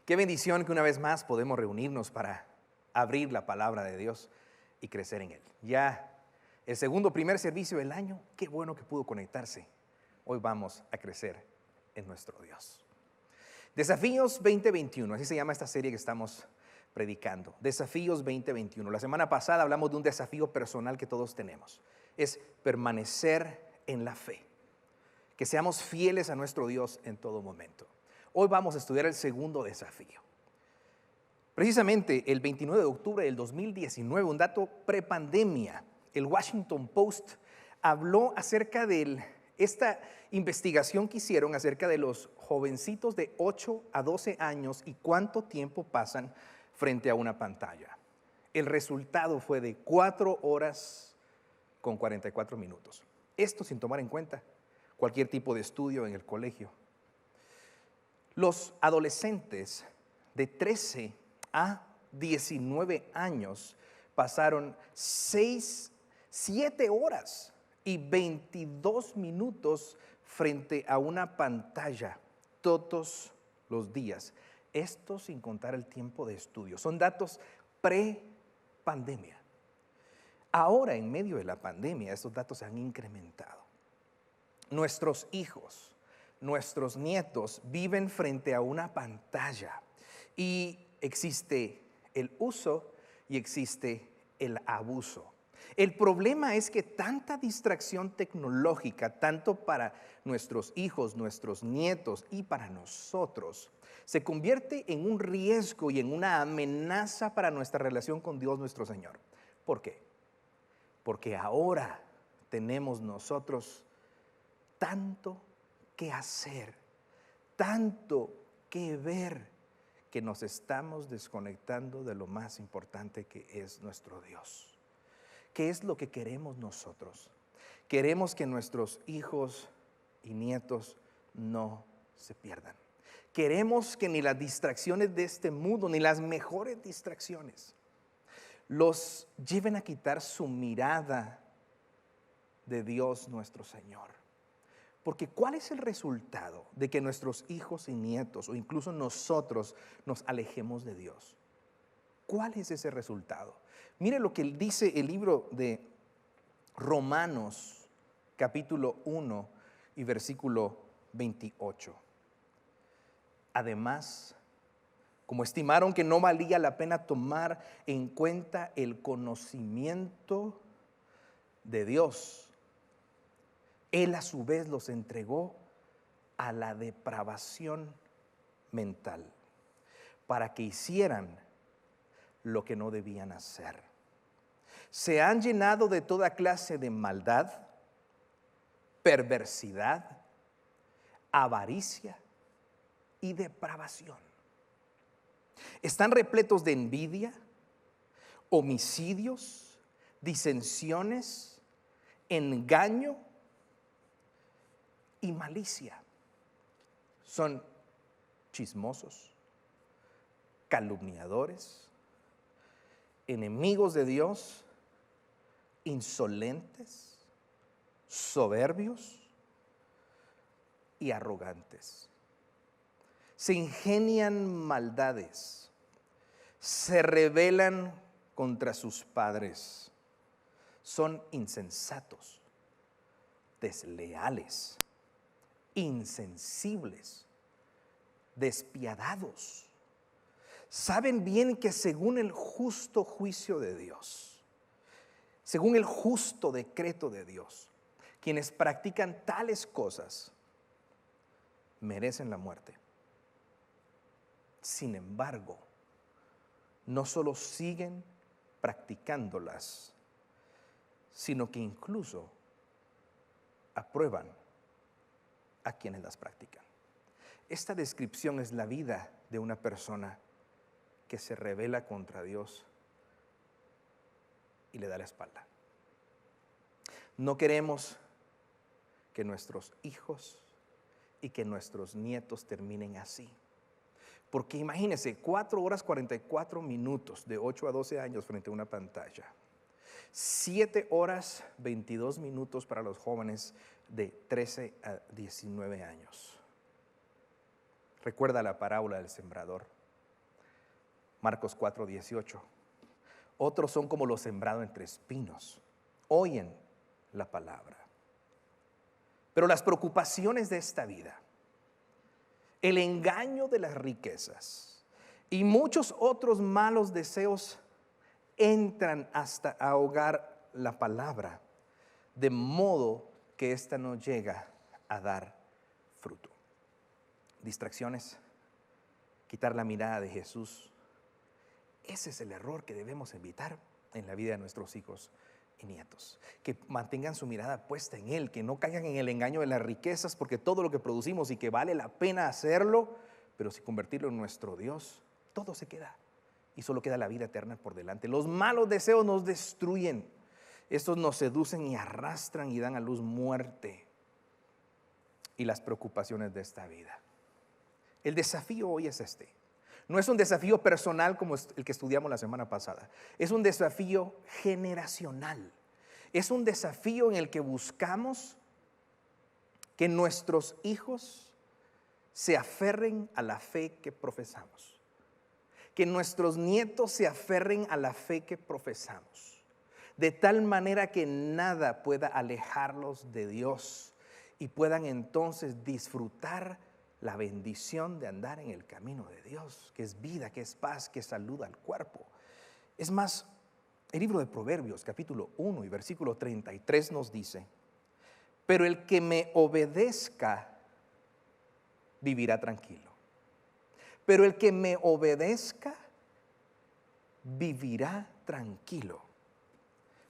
Qué bendición que una vez más podemos reunirnos para abrir la palabra de Dios y crecer en Él. Ya el primer servicio del año, qué bueno que pudo conectarse. Hoy vamos a crecer en nuestro Dios. Desafíos 2021, así se llama esta serie que estamos predicando. Desafíos 2021. La semana pasada hablamos de un desafío personal que todos tenemos. Es permanecer en la fe. Que seamos fieles a nuestro Dios en todo momento. Hoy vamos a estudiar el segundo desafío. Precisamente el 29 de octubre del 2019, un dato prepandemia, el Washington Post habló acerca de esta investigación que hicieron acerca de los jovencitos de 8 a 12 años y cuánto tiempo pasan frente a una pantalla. El resultado fue de 4 horas con 44 minutos. Esto sin tomar en cuenta cualquier tipo de estudio en el colegio. Los adolescentes de 13 a 19 años pasaron 7 horas y 22 minutos frente a una pantalla todos los días. Esto sin contar el tiempo de estudio. Son datos pre-pandemia. Ahora, en medio de la pandemia, estos datos se han incrementado. Nuestros hijos, nuestros nietos viven frente a una pantalla y existe el uso y existe el abuso. El problema es que tanta distracción tecnológica, tanto para nuestros hijos, nuestros nietos y para nosotros, se convierte en un riesgo y en una amenaza para nuestra relación con Dios nuestro Señor. ¿Por qué? Porque ahora tenemos nosotros tanto que hacer, tanto que ver, que nos estamos desconectando de lo más importante que es nuestro Dios. ¿Qué es lo que queremos nosotros? Queremos que nuestros hijos y nietos no se pierdan. Queremos que ni las distracciones de este mundo, ni las mejores distracciones, los lleven a quitar su mirada de Dios nuestro Señor. Porque ¿cuál es el resultado de que nuestros hijos y nietos o incluso nosotros nos alejemos de Dios? ¿Cuál es ese resultado? Mire lo que dice el libro de Romanos, capítulo 1 y versículo 28. Además, como estimaron que no valía la pena tomar en cuenta el conocimiento de Dios, Él a su vez los entregó a la depravación mental para que hicieran lo que no debían hacer. Se han llenado de toda clase de maldad, perversidad, avaricia y depravación. Están repletos de envidia, homicidios, disensiones, engaño y malicia. Son chismosos, calumniadores, enemigos de Dios, insolentes, soberbios y arrogantes. Se ingenian maldades, se rebelan contra sus padres, son insensatos, desleales, insensibles, despiadados. Saben bien que según el justo juicio de Dios, según el justo decreto de Dios, quienes practican tales cosas merecen la muerte. Sin embargo, no solo siguen practicándolas, sino que incluso aprueban a quienes las practican. Esta descripción es la vida de una persona que se rebela contra Dios y le da la espalda. No queremos que nuestros hijos y que nuestros nietos terminen así. Porque imagínense, 4 horas 44 minutos de 8 a 12 años frente a una pantalla. 7 horas 22 minutos para los jóvenes de 13 a 19 años. Recuerda la parábola del sembrador. Marcos 4:18. Otros son como lo sembrado entre espinos. Oyen la palabra. Pero las preocupaciones de esta vida, el engaño de las riquezas y muchos otros malos deseos entran hasta ahogar la palabra, de modo que ésta no llega a dar fruto. Distracciones, quitar la mirada de Jesús. Ese es el error que debemos evitar en la vida de nuestros hijos y nietos. Que mantengan su mirada puesta en Él, que no caigan en el engaño de las riquezas, porque todo lo que producimos y que vale la pena hacerlo, pero si convertirlo en nuestro Dios, todo se queda y solo queda la vida eterna por delante. Los malos deseos nos destruyen. Estos nos seducen y arrastran y dan a luz muerte y las preocupaciones de esta vida. El desafío hoy es este. No es un desafío personal como el que estudiamos la semana pasada. Es un desafío generacional. Es un desafío en el que buscamos que nuestros hijos se aferren a la fe que profesamos. Que nuestros nietos se aferren a la fe que profesamos. De tal manera que nada pueda alejarlos de Dios y puedan entonces disfrutar la bendición de andar en el camino de Dios, que es vida, que es paz, que es salud al cuerpo. Es más, el libro de Proverbios, capítulo 1 y versículo 33 nos dice: pero el que me obedezca vivirá tranquilo. Pero el que me obedezca vivirá tranquilo,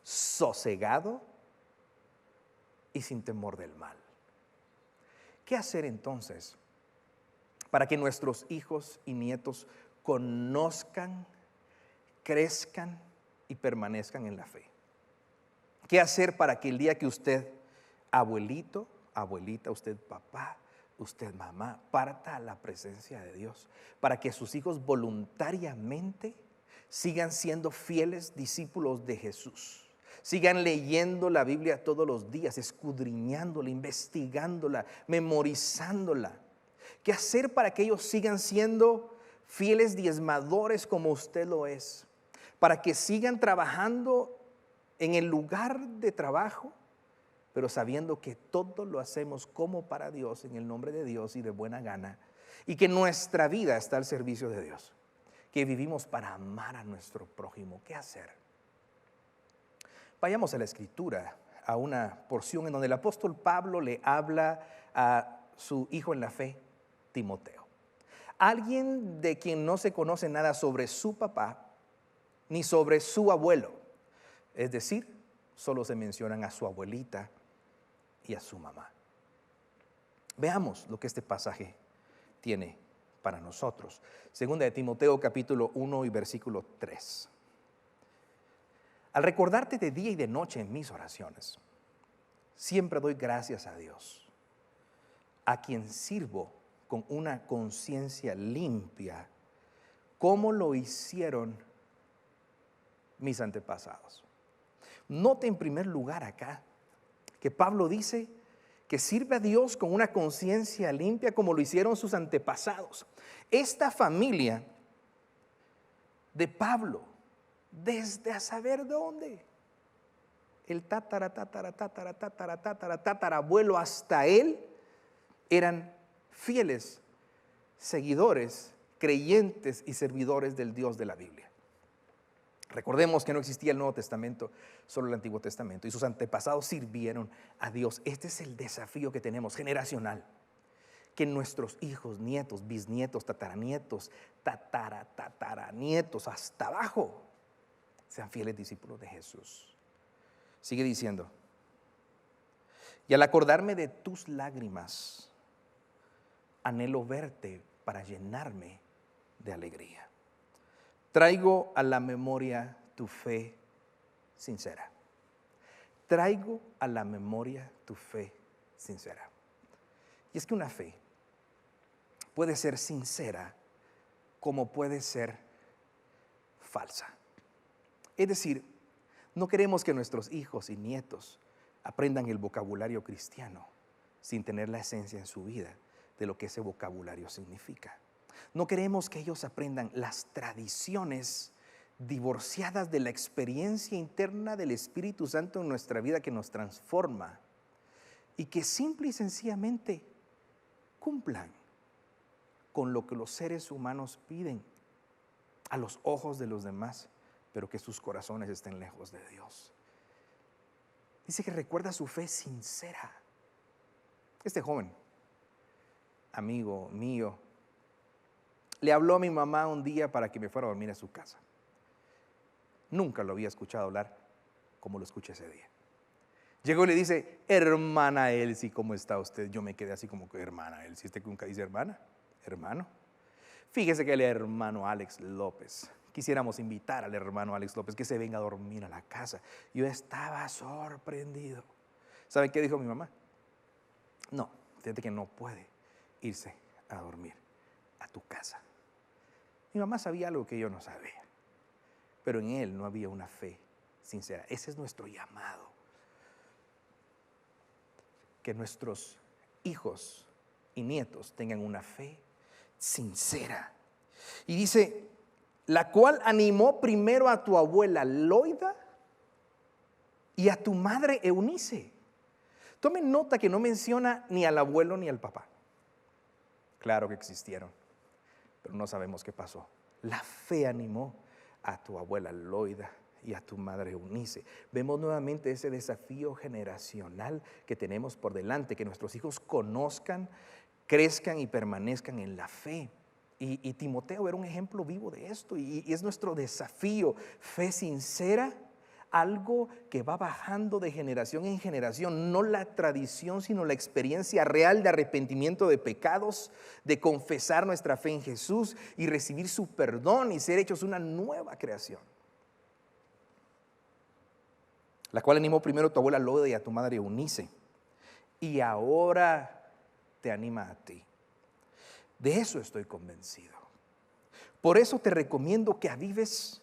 sosegado y sin temor del mal. ¿Qué hacer entonces para que nuestros hijos y nietos conozcan, crezcan y permanezcan en la fe? ¿Qué hacer para que el día que usted, abuelito, abuelita, usted papá, usted mamá, parta a la presencia de Dios, para que sus hijos voluntariamente sigan siendo fieles discípulos de Jesús? Sigan leyendo la Biblia todos los días, escudriñándola, investigándola, memorizándola. ¿Qué hacer para que ellos sigan siendo fieles diezmadores como usted lo es? Para que sigan trabajando en el lugar de trabajo, pero sabiendo que todo lo hacemos como para Dios, en el nombre de Dios y de buena gana, y que nuestra vida está al servicio de Dios, que vivimos para amar a nuestro prójimo. ¿Qué hacer? Vayamos a la Escritura, a una porción en donde el apóstol Pablo le habla a su hijo en la fe, Timoteo. Alguien de quien no se conoce nada sobre su papá ni sobre su abuelo. Es decir, solo se mencionan a su abuelita y a su mamá. Veamos lo que este pasaje tiene para nosotros. Segunda de Timoteo capítulo 1 y versículo 3. Al recordarte de día y de noche en mis oraciones, siempre doy gracias a Dios, a quien sirvo con una conciencia limpia, como lo hicieron mis antepasados. Note en primer lugar acá que Pablo dice que sirve a Dios con una conciencia limpia como lo hicieron sus antepasados. Esta familia de Pablo, desde a saber dónde, el tatarabuelo hasta él, eran fieles seguidores, creyentes y servidores del Dios de la Biblia. Recordemos que no existía el Nuevo Testamento, solo el Antiguo Testamento, y sus antepasados sirvieron a Dios. Este es el desafío que tenemos, generacional, que nuestros hijos, nietos, bisnietos, tataranietos, tataranietos, hasta abajo, sean fieles discípulos de Jesús. Sigue diciendo: y al acordarme de tus lágrimas, anhelo verte para llenarme de alegría. Traigo a la memoria tu fe sincera. Traigo a la memoria tu fe sincera. Y es que una fe puede ser sincera como puede ser falsa. Es decir, no queremos que nuestros hijos y nietos aprendan el vocabulario cristiano sin tener la esencia en su vida de lo que ese vocabulario significa. No queremos que ellos aprendan las tradiciones divorciadas de la experiencia interna del Espíritu Santo en nuestra vida que nos transforma y que simple y sencillamente cumplan con lo que los seres humanos piden a los ojos de los demás, pero que sus corazones estén lejos de Dios. Dice que recuerda su fe sincera. Este joven, amigo mío, le habló a mi mamá un día para que me fuera a dormir a su casa. Nunca lo había escuchado hablar como lo escuché ese día. Llegó y le dice, hermana Elsie, ¿cómo está usted? Yo me quedé así como que, hermana Elsie, ¿usted nunca dice hermana? Hermano. Fíjese que el hermano Alex López, quisiéramos invitar al hermano Alex López que se venga a dormir a la casa. Yo estaba sorprendido. ¿Saben qué dijo mi mamá? No, fíjate que no puede irse a dormir a tu casa. Mi mamá sabía algo que yo no sabía, pero en él no había una fe sincera. Ese es nuestro llamado. Que nuestros hijos y nietos tengan una fe sincera. Y dice, la cual animó primero a tu abuela Loida y a tu madre Eunice. Tomen nota que no menciona ni al abuelo ni al papá. Claro que existieron, pero no sabemos qué pasó. La fe animó a tu abuela Loida y a tu madre Eunice. Vemos nuevamente ese desafío generacional que tenemos por delante, que nuestros hijos conozcan, crezcan y permanezcan en la fe. Y Timoteo era un ejemplo vivo de esto, y es nuestro desafío, fe sincera, algo que va bajando de generación en generación, no la tradición, sino la experiencia real de arrepentimiento de pecados, de confesar nuestra fe en Jesús y recibir su perdón y ser hechos una nueva creación. La cual animó primero a tu abuela Loida y a tu madre Eunice, y ahora te anima a ti. De eso estoy convencido. Por eso te recomiendo que avives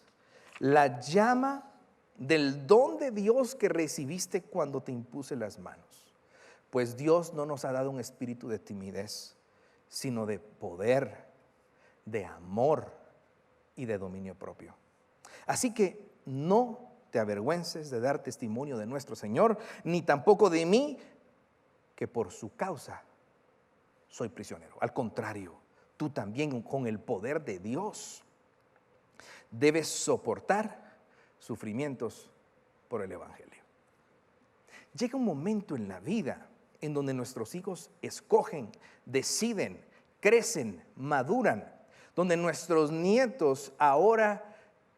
la llama del don de Dios que recibiste cuando te impuse las manos. Pues Dios no nos ha dado un espíritu de timidez, sino de poder, de amor y de dominio propio. Así que no te avergüences de dar testimonio de nuestro Señor, ni tampoco de mí, que por su causa soy prisionero. Al contrario, tú también con el poder de Dios debes soportar sufrimientos por el Evangelio. Llega un momento en la vida en donde nuestros hijos escogen, deciden, crecen, maduran, donde nuestros nietos ahora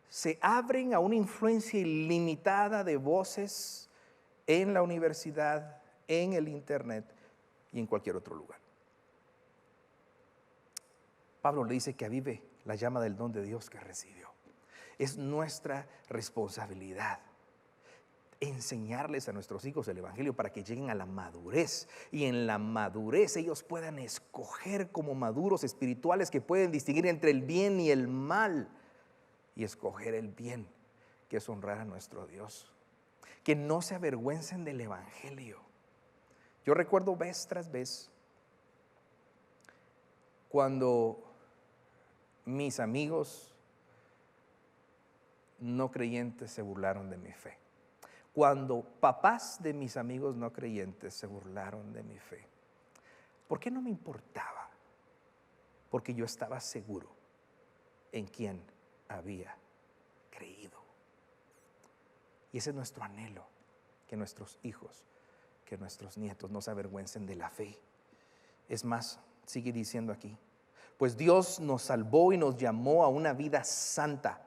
se abren a una influencia ilimitada de voces en la universidad, en el internet y en cualquier otro lugar. Pablo le dice que avive la llama del don de Dios que recibió. Es nuestra responsabilidad enseñarles a nuestros hijos el Evangelio para que lleguen a la madurez, y en la madurez ellos puedan escoger como maduros espirituales que pueden distinguir entre el bien y el mal, y escoger el bien, que es honrar a nuestro Dios. Que no se avergüencen del Evangelio. Yo recuerdo vez tras vez cuando mis amigos no creyentes se burlaron de mi fe. Cuando papás de mis amigos no creyentes se burlaron de mi fe. ¿Por qué no me importaba? Porque yo estaba seguro en quién había creído. Y ese es nuestro anhelo, que nuestros hijos, que nuestros nietos no se avergüencen de la fe. Es más, sigue diciendo aquí, pues Dios nos salvó y nos llamó a una vida santa,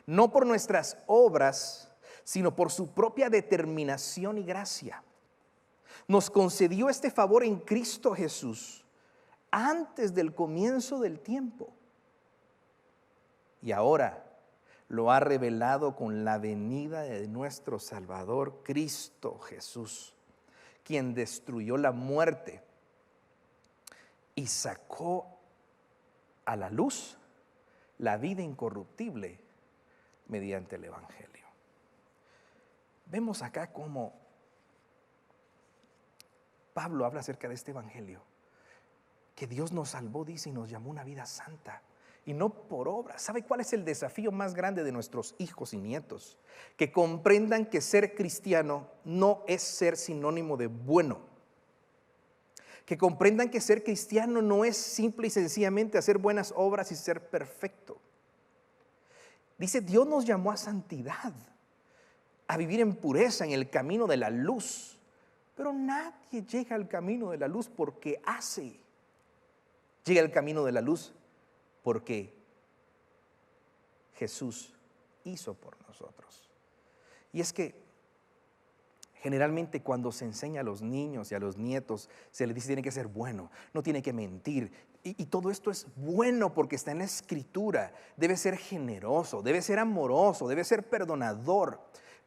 no por nuestras obras, sino por su propia determinación y gracia. Nos concedió este favor en Cristo Jesús antes del comienzo del tiempo, y ahora lo ha revelado con la venida de nuestro Salvador Cristo Jesús, quien destruyó la muerte y sacó a la luz la vida incorruptible mediante el Evangelio. Vemos acá cómo Pablo habla acerca de este Evangelio que Dios nos salvó, dice, y nos llamó a una vida santa. Y no por obras. ¿Sabe cuál es el desafío más grande de nuestros hijos y nietos? Que comprendan que ser cristiano no es ser sinónimo de bueno. Que comprendan que ser cristiano no es simple y sencillamente hacer buenas obras y ser perfecto. Dice, Dios nos llamó a santidad, a vivir en pureza, en el camino de la luz. Pero nadie llega al camino de la luz porque hace. Llega al camino de la luz porque Jesús hizo por nosotros. Y es que generalmente cuando se enseña a los niños y a los nietos, se les dice tiene que ser bueno, no tiene que mentir. Y todo esto es bueno porque está en la Escritura. Debe ser generoso, debe ser amoroso, debe ser perdonador.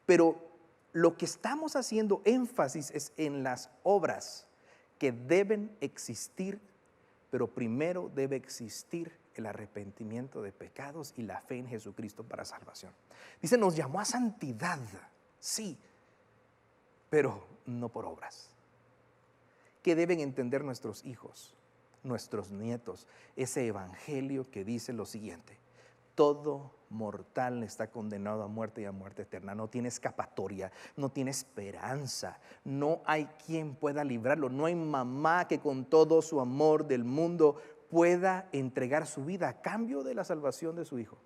Pero lo que estamos haciendo énfasis es en las obras que deben existir, pero primero debe existir el arrepentimiento de pecados y la fe en Jesucristo para salvación. Dice, nos llamó a santidad, sí, pero no por obras. ¿Qué deben entender nuestros hijos, nuestros nietos? Ese evangelio que dice lo siguiente: todo mortal está condenado a muerte y a muerte eterna. No tiene escapatoria, no tiene esperanza. No hay quien pueda librarlo. No hay mamá que con todo su amor del mundo pueda entregar su vida a cambio de la salvación de su hijo.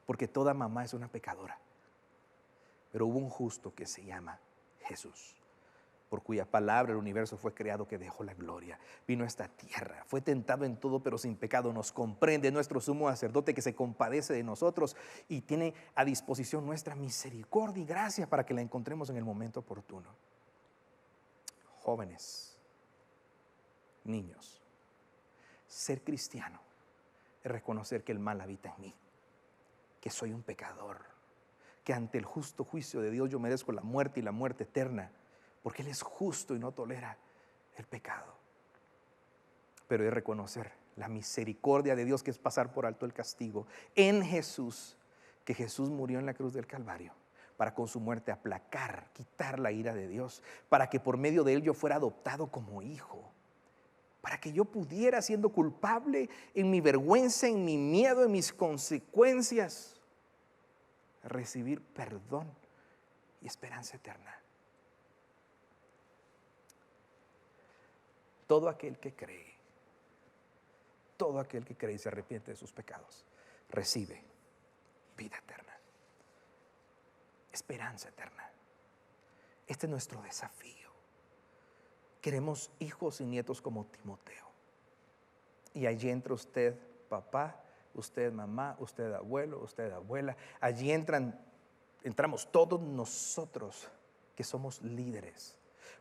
Porque toda mamá es una pecadora. Pero hubo un justo que se llama Jesús, por cuya palabra el universo fue creado, que dejó la gloria, vino a esta tierra, fue tentado en todo pero sin pecado, nos comprende, nuestro sumo sacerdote que se compadece de nosotros y tiene a disposición nuestra misericordia y gracia para que la encontremos en el momento oportuno. Jóvenes, niños, ser cristiano es reconocer que el mal habita en mí, que soy un pecador, que ante el justo juicio de Dios yo merezco la muerte y la muerte eterna, porque Él es justo y no tolera el pecado. Pero es reconocer la misericordia de Dios, que es pasar por alto el castigo en Jesús, que Jesús murió en la cruz del Calvario para con su muerte aplacar, quitar la ira de Dios, para que por medio de Él yo fuera adoptado como hijo, para que yo pudiera, siendo culpable en mi vergüenza, en mi miedo, en mis consecuencias, recibir perdón y esperanza eterna. Todo aquel que cree y se arrepiente de sus pecados, recibe vida eterna, esperanza eterna. Este es nuestro desafío. Queremos hijos y nietos como Timoteo. Y allí entra usted, papá, usted, mamá, usted, abuelo, usted, abuela. Allí entramos todos nosotros que somos líderes.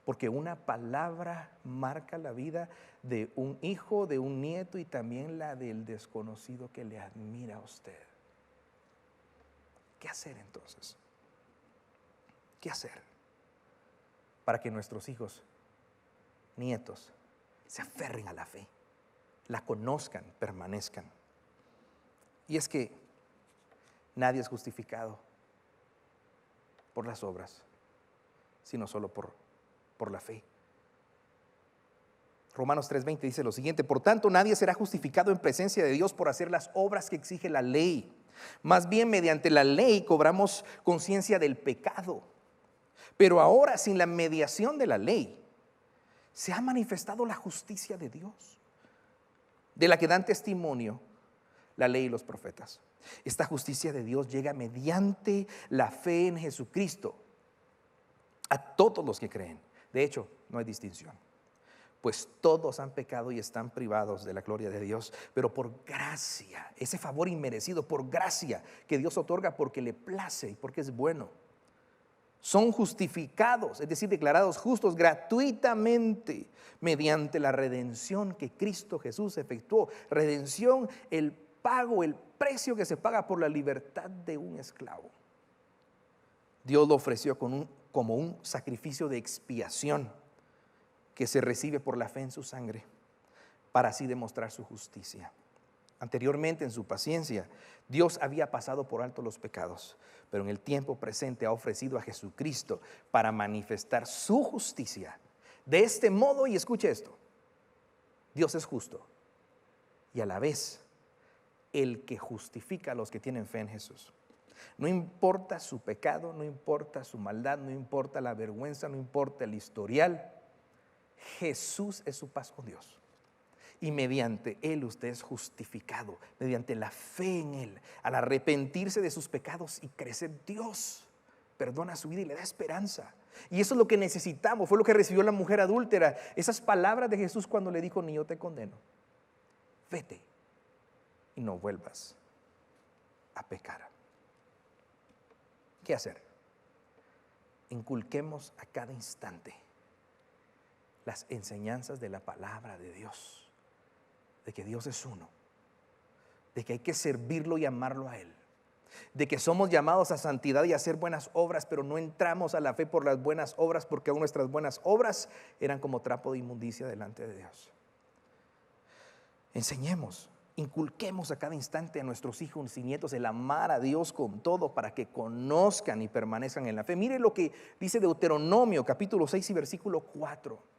Porque una palabra marca la vida de un hijo, de un nieto y también la del desconocido que le admira a usted. ¿Qué hacer entonces? ¿Qué hacer para que nuestros hijos, nietos, se aferren a la fe, la conozcan, permanezcan? Y es que nadie es justificado por las obras, sino solo por la fe. Romanos 3:20 dice lo siguiente: por tanto, nadie será justificado en presencia de Dios por hacer las obras que exige la ley. Más bien, mediante la ley cobramos conciencia del pecado. Pero ahora, sin la mediación de la ley, se ha manifestado la justicia de Dios, de la que dan testimonio la ley y los profetas. Esta justicia de Dios llega mediante la fe en Jesucristo a todos los que creen. De hecho, no hay distinción, pues todos han pecado y están privados de la gloria de Dios, pero por gracia, ese favor inmerecido, por gracia que Dios otorga porque le place y porque es bueno, son justificados, es decir, declarados justos gratuitamente mediante la redención que Cristo Jesús efectuó. Redención, el pago, el precio que se paga por la libertad de un esclavo. Dios lo ofreció como un sacrificio de expiación que se recibe por la fe en su sangre, para así demostrar su justicia. Anteriormente, en su paciencia, Dios había pasado por alto los pecados, pero en el tiempo presente ha ofrecido a Jesucristo para manifestar su justicia. De este modo, y escuche esto, Dios es justo y a la vez el que justifica a los que tienen fe en Jesús. No importa su pecado, no importa su maldad, no importa la vergüenza, no importa el historial. Jesús es su paz con Dios. Y mediante Él usted es justificado, mediante la fe en Él. Al arrepentirse de sus pecados y crecer, Dios perdona su vida y le da esperanza. Y eso es lo que necesitamos, fue lo que recibió la mujer adúltera. Esas palabras de Jesús cuando le dijo: ni yo te condeno, vete y no vuelvas a pecar. ¿Qué hacer? Inculquemos a cada instante las enseñanzas de la palabra de Dios, de que Dios es uno, de que hay que servirlo y amarlo a Él, de que somos llamados a santidad y a hacer buenas obras, pero no entramos a la fe por las buenas obras, porque aún nuestras buenas obras eran como trapo de inmundicia delante de Dios. Enseñemos, inculquemos a cada instante a nuestros hijos y nietos el amar a Dios con todo, para que conozcan y permanezcan en la fe. Mire lo que dice Deuteronomio capítulo 6 y versículo 4.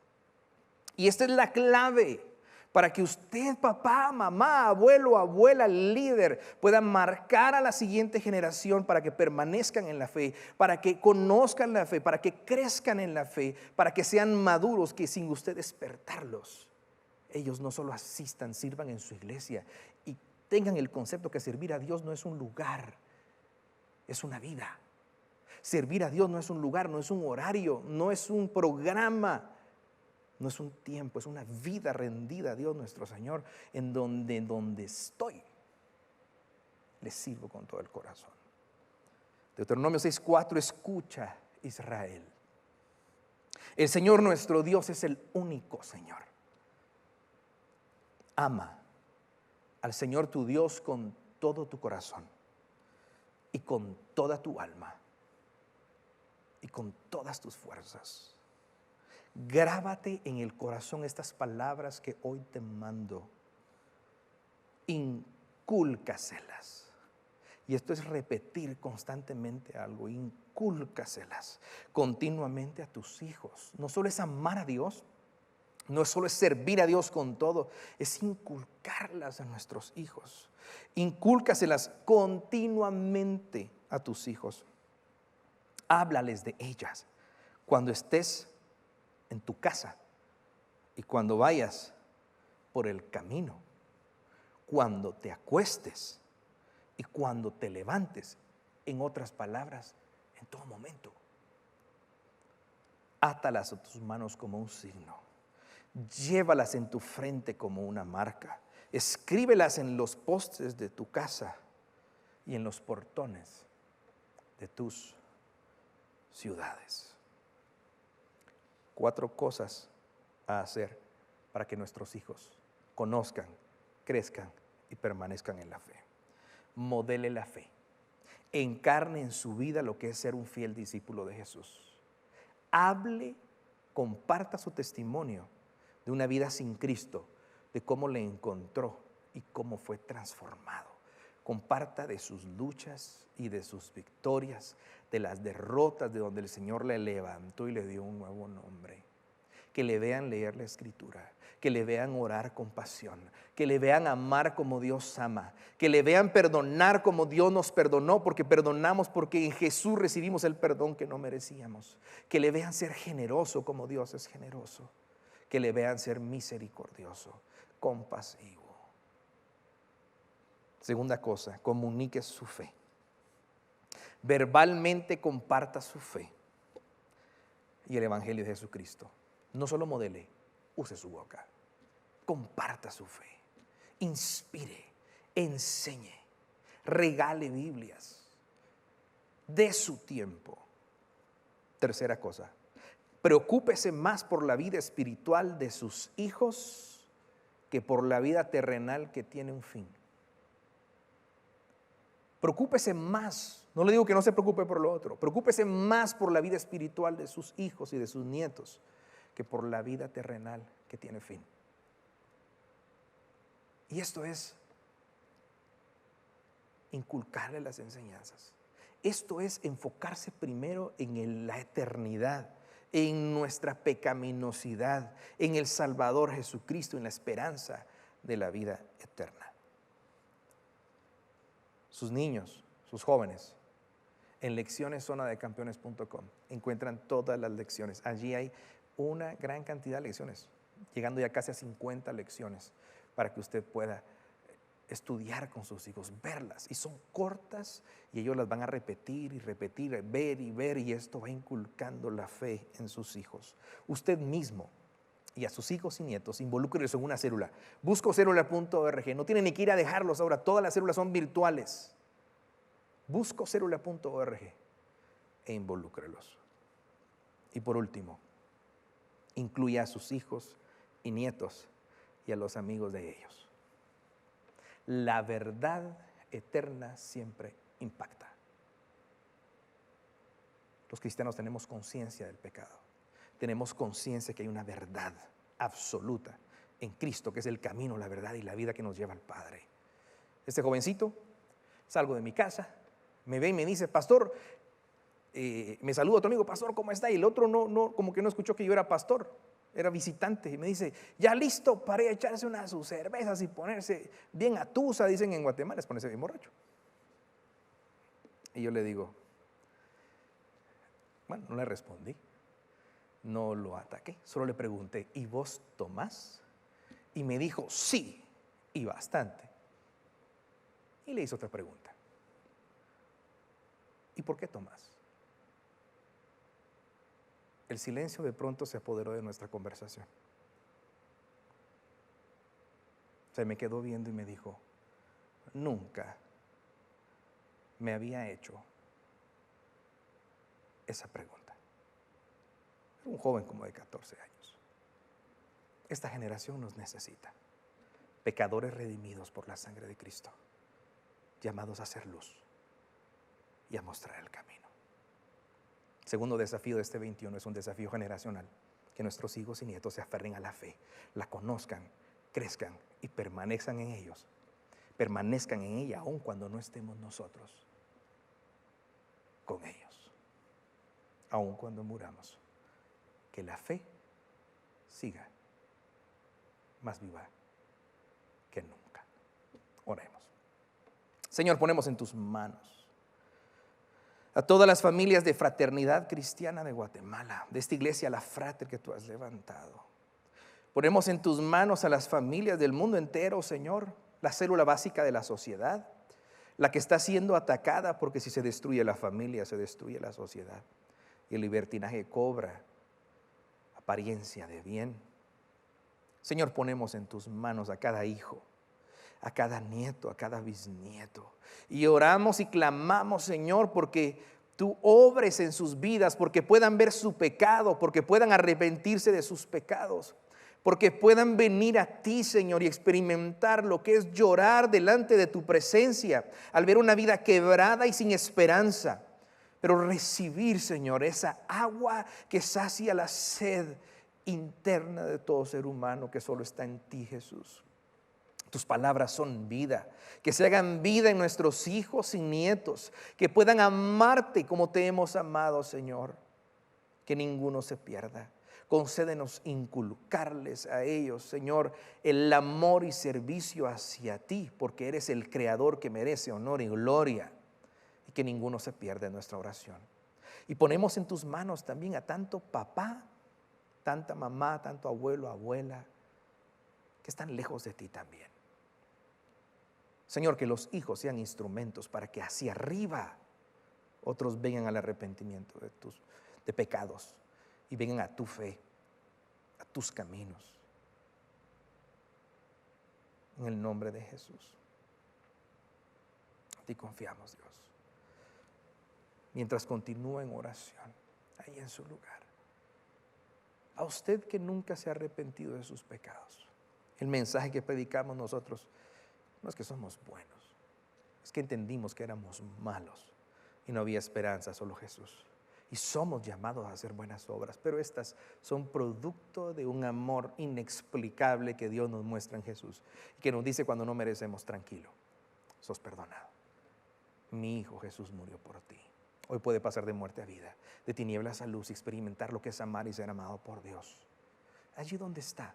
Y esta es la clave para que usted, papá, mamá, abuelo, abuela, líder, pueda marcar a la siguiente generación para que permanezcan en la fe, para que conozcan la fe, para que crezcan en la fe, para que sean maduros, que sin usted despertarlos, ellos no solo asistan, sirvan en su iglesia y tengan el concepto que servir a Dios no es un lugar, es una vida. Servir a Dios no es un lugar, no es un horario, no es un programa, no es un tiempo, es una vida rendida a Dios nuestro Señor, en donde estoy, le sirvo con todo el corazón. Deuteronomio 6:4, escucha, Israel. El Señor nuestro Dios es el único Señor. Ama al Señor tu Dios con todo tu corazón y con toda tu alma y con todas tus fuerzas. Grábate en el corazón estas palabras que hoy te mando. Incúlcaselas. Y esto es repetir constantemente algo. Incúlcaselas continuamente a tus hijos. No solo es amar a Dios, no solo es servir a Dios con todo, es inculcarlas a nuestros hijos. Incúlcaselas continuamente a tus hijos. Háblales de ellas cuando estés en tu casa y cuando vayas por el camino, cuando te acuestes y cuando te levantes. En otras palabras, en todo momento. Átalas a tus manos como un signo, llévalas en tu frente como una marca, escríbelas en los postes de tu casa y en los portones de tus ciudades. 4 cosas a hacer para que nuestros hijos conozcan, crezcan y permanezcan en la fe. Modele la fe. Encarne en su vida lo que es ser un fiel discípulo de Jesús. Hable, comparta su testimonio de una vida sin Cristo, de cómo le encontró y cómo fue transformado. Comparta de sus luchas y de sus victorias, de las derrotas, de donde el Señor le levantó y le dio un nuevo nombre. Que le vean leer la Escritura, que le vean orar con pasión, que le vean amar como Dios ama, que le vean perdonar como Dios nos perdonó, porque perdonamos porque en Jesús recibimos el perdón que no merecíamos. Que le vean ser generoso como Dios es generoso, que le vean ser misericordioso, compasivo. Segunda cosa, comunique su fe. Verbalmente comparta su fe y el Evangelio de Jesucristo. No solo modele, use su boca. Comparta su fe, inspire, enseñe, regale Biblias, dé su tiempo. Tercera cosa, preocúpese más por la vida espiritual de sus hijos que por la vida terrenal que tiene un fin. Preocúpese más, no le digo que no se preocupe por lo otro, preocúpese más por la vida espiritual de sus hijos y de sus nietos que por la vida terrenal que tiene fin. Y esto es inculcarle las enseñanzas. Esto es enfocarse primero en la eternidad, en nuestra pecaminosidad, en el Salvador Jesucristo, en la esperanza de la vida eterna. Sus niños, sus jóvenes, en leccioneszonadecampeones.com encuentran todas las lecciones. Allí hay una gran cantidad de lecciones, llegando ya casi a 50 lecciones para que usted pueda estudiar con sus hijos, verlas. Y son cortas y ellos las van a repetir y repetir, ver y ver, y esto va inculcando la fe en sus hijos. Usted mismo y a sus hijos y nietos, involúcrelos en una célula. Buscocélula.org. No tienen ni que ir a dejarlos ahora, todas las células son virtuales. Buscocélula.org e involúcrelos. Y por último, incluya a sus hijos y nietos y a los amigos de ellos. La verdad eterna siempre impacta. Los cristianos tenemos conciencia del pecado. Tenemos conciencia que hay una verdad absoluta en Cristo, que es el camino, la verdad y la vida que nos lleva al Padre. Este jovencito, salgo de mi casa, me ve y me dice: pastor, me saluda otro amigo: pastor, ¿cómo está? Y el otro no, como que no escuchó que yo era pastor, era visitante, y me dice: ya listo para echarse una de sus cervezas y ponerse bien atusa, dicen en Guatemala, es ponerse bien borracho. Y yo le digo, bueno, no le respondí, no lo ataqué, solo le pregunté: ¿y vos tomás? Y me dijo: sí, y bastante. Y le hice otra pregunta: ¿y por qué tomás? El silencio de pronto se apoderó de nuestra conversación. Se me quedó viendo y me dijo: nunca me había hecho esa pregunta. Era un joven como de 14 años. Esta generación nos necesita. Pecadores redimidos por la sangre de Cristo, llamados a ser luz y a mostrar el camino. Segundo desafío de este 21 es un desafío generacional: que nuestros hijos y nietos se aferren a la fe, la conozcan, crezcan y permanezcan en ellos. Permanezcan en ella aun cuando no estemos nosotros con ellos. Aun cuando muramos, que la fe siga más viva que nunca. Oremos. Señor, ponemos en tus manos a todas las familias de Fraternidad Cristiana de Guatemala, de esta iglesia La Frater que tú has levantado. Ponemos en tus manos a las familias del mundo entero, Señor, la célula básica de la sociedad, la que está siendo atacada, porque si se destruye la familia, se destruye la sociedad. Y el libertinaje cobra apariencia de bien. Señor, ponemos en tus manos a cada hijo, a cada nieto, a cada bisnieto. Y oramos y clamamos, Señor, porque tú obres en sus vidas, porque puedan ver su pecado, porque puedan arrepentirse de sus pecados, porque puedan venir a ti, Señor, y experimentar lo que es llorar delante de tu presencia al ver una vida quebrada y sin esperanza, pero recibir, Señor, esa agua que sacia la sed interna de todo ser humano que solo está en ti, Jesús. Tus palabras son vida, que se hagan vida en nuestros hijos y nietos, que puedan amarte como te hemos amado, Señor, que ninguno se pierda. Concédenos inculcarles a ellos, Señor, el amor y servicio hacia ti, porque eres el Creador que merece honor y gloria, y que ninguno se pierda en nuestra oración. Y ponemos en tus manos también a tanto papá, tanta mamá, tanto abuelo, abuela, que están lejos de ti también. Señor, que los hijos sean instrumentos para que hacia arriba otros vengan al arrepentimiento de pecados y vengan a tu fe, a tus caminos. En el nombre de Jesús. A ti confiamos, Dios. Mientras continúa en oración, ahí en su lugar. A usted que nunca se ha arrepentido de sus pecados. El mensaje que predicamos nosotros no es que somos buenos, es que entendimos que éramos malos y no había esperanza, solo Jesús. Y somos llamados a hacer buenas obras, pero estas son producto de un amor inexplicable que Dios nos muestra en Jesús y que nos dice cuando no merecemos: tranquilo, sos perdonado. Mi hijo Jesús murió por ti. Hoy puede pasar de muerte a vida, de tinieblas a luz y experimentar lo que es amar y ser amado por Dios. Allí donde está,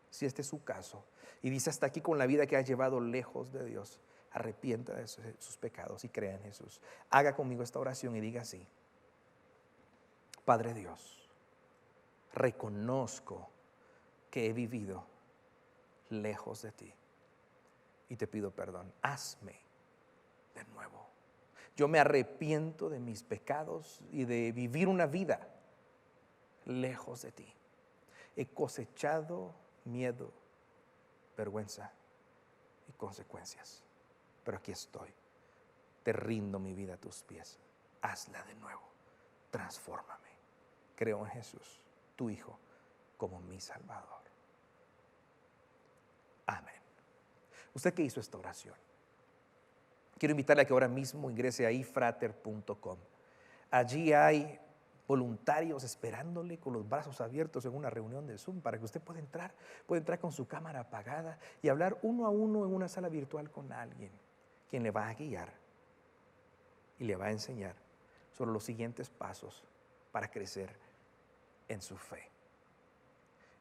si este es su caso, y dice hasta aquí con la vida que ha llevado lejos de Dios, arrepienta de sus pecados y crea en Jesús. Haga conmigo esta oración y diga así: Padre Dios, reconozco que he vivido lejos de ti y te pido perdón. Hazme de nuevo. Yo me arrepiento de mis pecados y de vivir una vida lejos de ti. He cosechado miedo, vergüenza y consecuencias, pero aquí estoy. Te rindo mi vida a tus pies. Hazla de nuevo. Transfórmame. Creo en Jesús, tu Hijo, como mi Salvador. Amén. Usted que hizo esta oración, quiero invitarle a que ahora mismo ingrese a ifrater.com. Allí hay voluntarios esperándole con los brazos abiertos en una reunión de Zoom para que usted pueda entrar con su cámara apagada y hablar uno a uno en una sala virtual con alguien, quien le va a guiar y le va a enseñar sobre los siguientes pasos para crecer en su fe.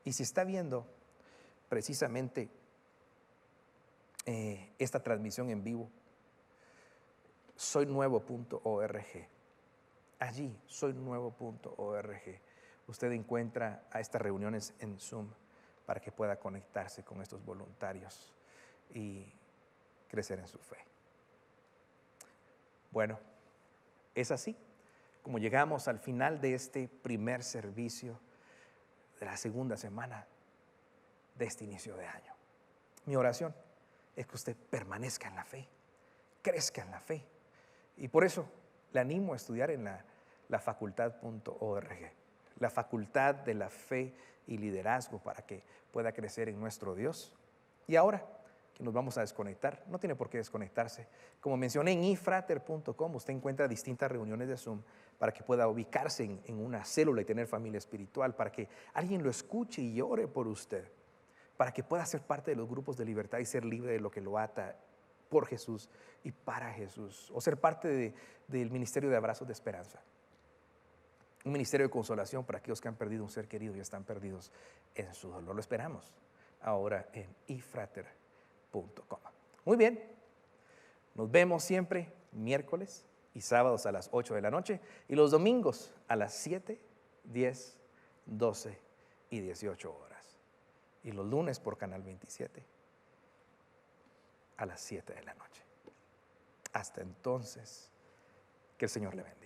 Y si está viendo precisamente esta transmisión en vivo, soynuevo.org. Allí, soynuevo.org. Usted encuentra a estas reuniones en Zoom para que pueda conectarse con estos voluntarios y crecer en su fe. Bueno, es así como llegamos al final de este primer servicio de la segunda semana de este inicio de año. Mi oración es que usted permanezca en la fe, crezca en la fe. Y por eso le animo a estudiar en la facultad.org, la Facultad de la Fe y Liderazgo, para que pueda crecer en nuestro Dios. Y ahora que nos vamos a desconectar, no tiene por qué desconectarse. Como mencioné, en ifrater.com usted encuentra distintas reuniones de Zoom para que pueda ubicarse en una célula y tener familia espiritual, para que alguien lo escuche y ore por usted, para que pueda ser parte de los grupos de libertad y ser libre de lo que lo ata por Jesús y para Jesús, o ser parte del ministerio de abrazos de esperanza, un ministerio de consolación para aquellos que han perdido un ser querido y están perdidos en su dolor. Lo esperamos ahora en ifrater.com. Muy bien, nos vemos siempre miércoles y sábados a las 8 de la noche y los domingos a las 7, 10, 12 y 18 horas. Y los lunes por Canal 27 a las 7 de la noche. Hasta entonces, que el Señor le bendiga.